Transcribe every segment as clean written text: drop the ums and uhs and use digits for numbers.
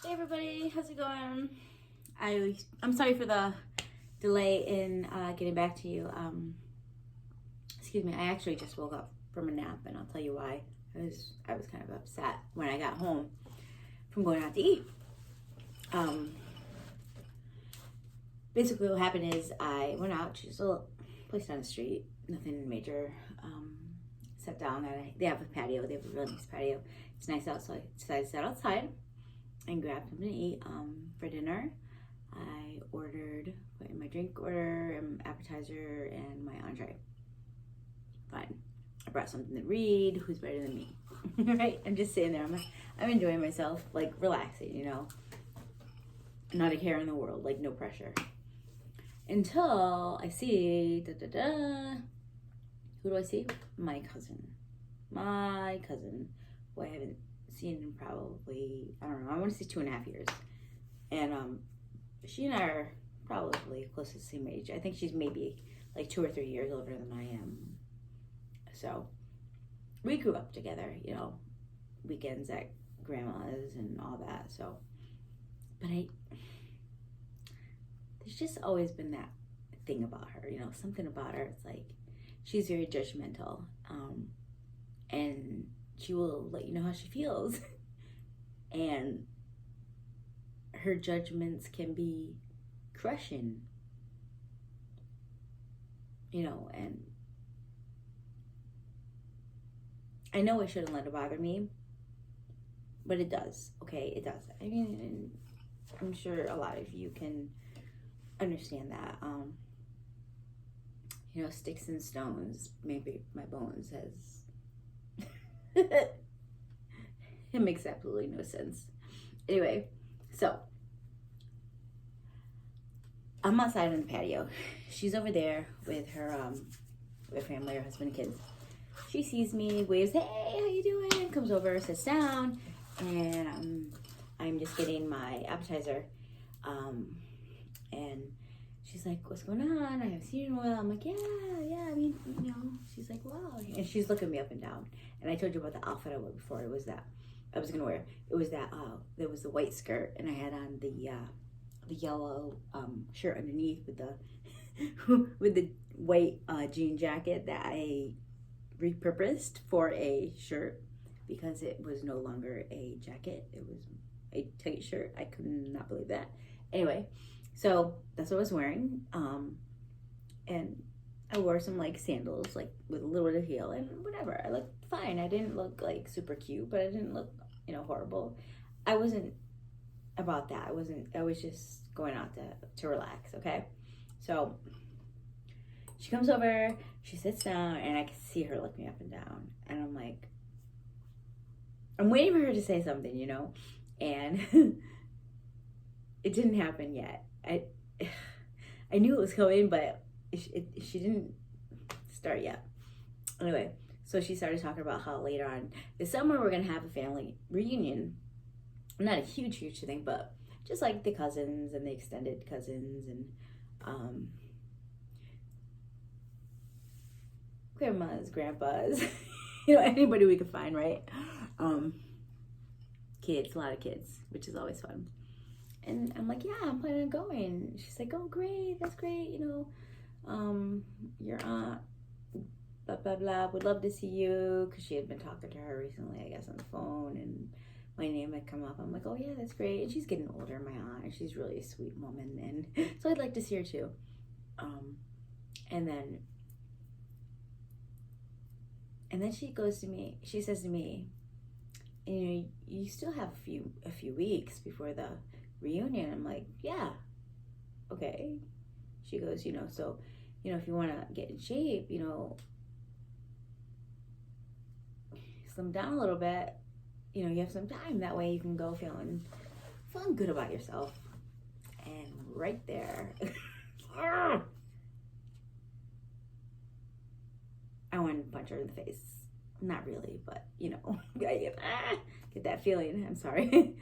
Hey everybody, how's it going? I'm sorry for the delay in getting back to you. Excuse me, I actually just woke up from a nap, and I'll tell you why. I was kind of upset when I got home from going out to eat. Basically what happened is I went out to just a little place down the street, nothing major. Sat down and they have a patio. They have a really nice patio. It's nice out, so I decided to sit outside and grab something to eat. For dinner, I put in my drink order, appetizer, and my entree. Fine. I brought something to read. Who's better than me? Right? I'm just sitting there. I'm enjoying myself, like relaxing, Not a care in the world, like no pressure. Until I see, who do I see? My cousin, who I haven't seen in probably, I don't know, I want to say 2.5 years. And she and I are probably close to the same age. I think she's maybe like 2 or 3 years older than I am. So we grew up together, weekends at grandma's and all that. So, but there's just always been that thing about her, something about her. It's like, she's very judgmental. And she will let you know how she feels. And her judgments can be crushing, and I know I shouldn't let it bother me, but it does, okay? It does. I mean, I'm sure a lot of you can understand that. Sticks and stones, maybe my bones, it makes absolutely no sense. Anyway, so I'm outside on the patio. She's over there with her family, her husband, kids. She sees me, waves, hey, how you doing? Comes over, sits down, and I'm just getting my appetizer. And she's like, what's going on? I haven't seen you in a while. I'm like, yeah, I mean, she's like, wow. And she's looking me up and down. And I told you about the outfit I wore before. It was that I was gonna wear. It was that there was the white skirt, and I had on the yellow shirt underneath with the with the white jean jacket that I repurposed for a shirt because it was no longer a jacket. It was a tight shirt. I could not believe that. Anyway, so that's what I was wearing. And I wore some like sandals, like with a little bit of heel, and whatever. I looked fine. I didn't look like super cute, but I didn't look, horrible. I wasn't about that. I was just going out to relax, okay? So she comes over, she sits down, and I can see her look me up and down. And I'm like, I'm waiting for her to say something, and it didn't happen yet. I knew it was coming, but she didn't start yet. Anyway, so she started talking about how later on this summer we're gonna have a family reunion. Not a huge thing, but just like the cousins and the extended cousins and grandmas, grandpas, anybody we could find, right? Kids, a lot of kids, which is always fun. And I'm like, yeah, I'm planning on going. She's like, oh, great, that's great, your aunt, blah, blah, blah, would love to see you, because she had been talking to her recently, I guess, on the phone, and my name had come up. I'm like, oh, yeah, that's great. And she's getting older, my aunt, and she's really a sweet woman, and so I'd like to see her, too. And then she says to me, you still have a few weeks before the reunion. I'm like, yeah, okay. She goes, so, if you want to get in shape, slim down a little bit, you have some time. That way you can go feeling good about yourself. And right there, I wanted to punch her in the face. Not really, but I get that feeling. I'm sorry.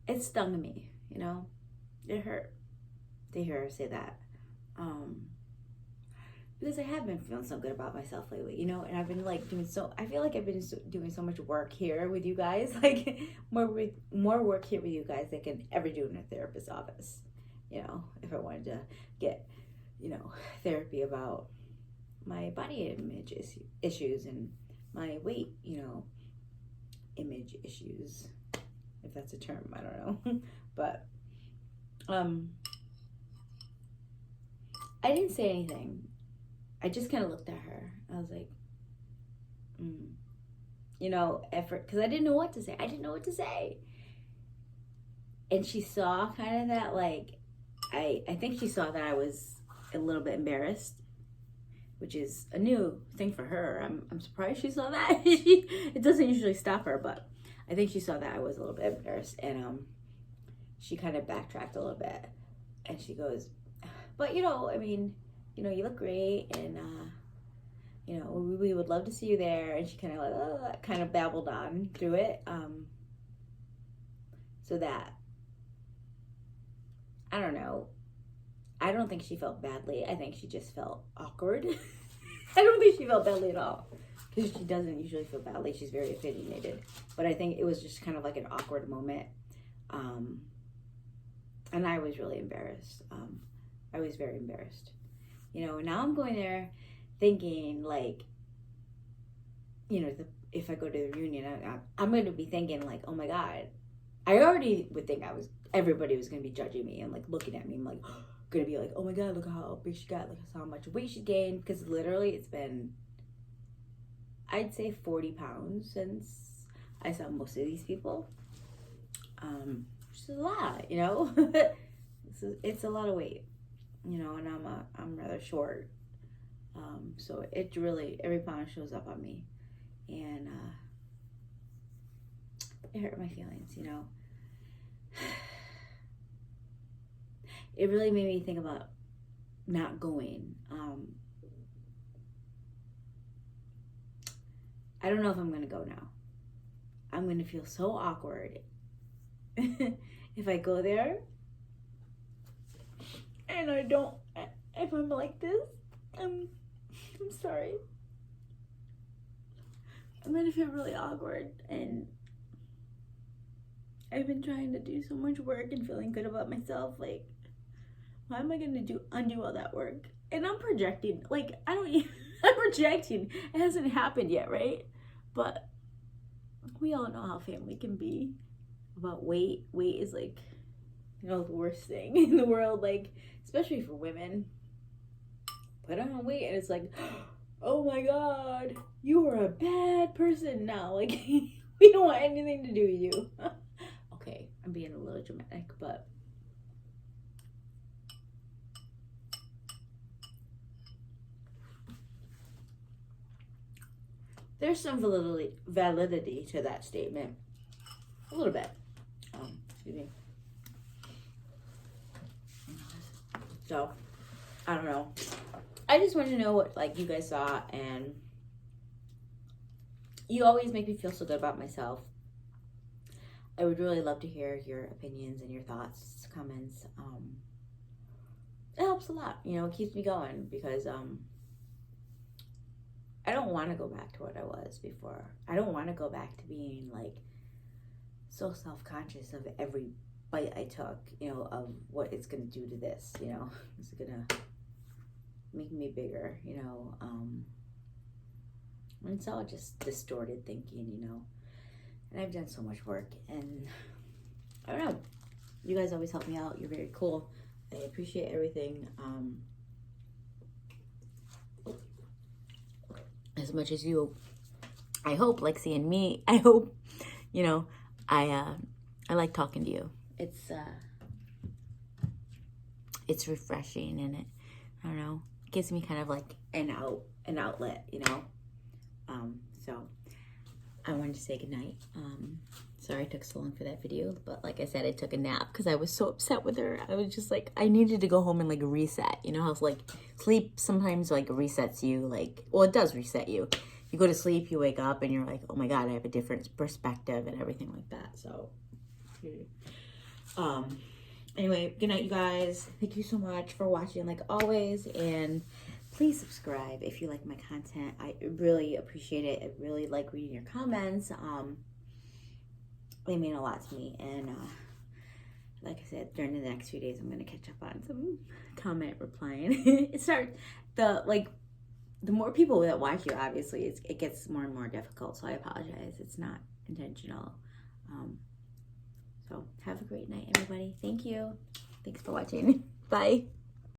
It stung me, it hurt to hear her say that. because I have been feeling so good about myself lately, you know, and I've been like I feel like I've been doing so much work here with you guys, like more work here with you guys than I can ever do in a therapist's office, you know, if I wanted to get, you know, therapy about my body image issues and my weight, you know, image issues, if that's a term, I don't know, but, I didn't say anything. I just kind of looked at her. I was like, you know, because I didn't know what to say. I didn't know what to say. And she saw kind of that, like, I think she saw that I was a little bit embarrassed, which is a new thing for her. I'm surprised she saw that. It doesn't usually stop her, but I think she saw that I was a little bit embarrassed. And she kind of backtracked a little bit. And she goes, but, you know, I mean, you know, you look great, and, you know, we would love to see you there. And she kind of like, kind of babbled on through it. So that, I don't know. I don't think she felt badly. I think she just felt awkward. I don't think she felt badly at all, because she doesn't usually feel badly. She's very opinionated. But I think it was just kind of like an awkward moment. And I was really embarrassed. I was very embarrassed. You know, now I'm going there thinking, like, you know, if I go to the reunion, I'm going to be thinking, like, oh my God. I already would think everybody was going to be judging me and, like, looking at me. I'm, like, going to be like, oh my God, look how big she got. Look how much weight she gained. Because literally it's been, I'd say 40 pounds since I saw most of these people. Which is a lot, you know. It's a lot of weight. You know, and I'm rather short, so it really, every pound shows up on me, and it hurt my feelings, you know. It really made me think about not going. I don't know if I'm gonna go now. I'm gonna feel so awkward if I go there. And I don't, if I'm like this, I'm sorry. I'm gonna feel really awkward, and I've been trying to do so much work and feeling good about myself. Like, why am I gonna undo all that work? And I'm projecting, like, I'm projecting. It hasn't happened yet, right? But we all know how family can be about weight. Weight is like, you know, the worst thing in the world, like, especially for women. Put on weight and it's like, oh my God, you are a bad person now. Like, we don't want anything to do with you. Okay, I'm being a little dramatic, but there's some validity to that statement. A little bit. Excuse me. So, I don't know. I just want to know what, like, you guys saw, and you always make me feel so good about myself. I would really love to hear your opinions and your thoughts, comments. It helps a lot, you know, it keeps me going, because I don't want to go back to what I was before. I don't want to go back to being, like, so self-conscious of every bite I took, you know, of what it's going to do to this, you know. It's going to make me bigger, you know. And it's all just distorted thinking, you know. And I've done so much work, and I don't know. You guys always help me out. You're very cool. I appreciate everything. As much as you, I hope, like seeing me. I hope, you know, I like talking to you. It's refreshing, and I don't know, it gives me kind of like an outlet, you know. So I wanted to say goodnight. Sorry it took so long for that video, but like I said, I took a nap because I was so upset with her. I was just like, I needed to go home and like reset. You know how like sleep sometimes like resets you, like, well, it does reset you. You go to sleep, you wake up, and you're like, oh my God, I have a different perspective and everything like that. So, anyway, good night, you guys. Thank you so much for watching, like always, and please subscribe if you like my content. I really appreciate it. I really like reading your comments. They mean a lot to me. And like I said, during the next few days, I'm going to catch up on some comment replying. The more people that watch you, obviously, it gets more and more difficult. So I apologize. It's not intentional. So have a great night, everybody. Thank you. Thanks for watching. Bye.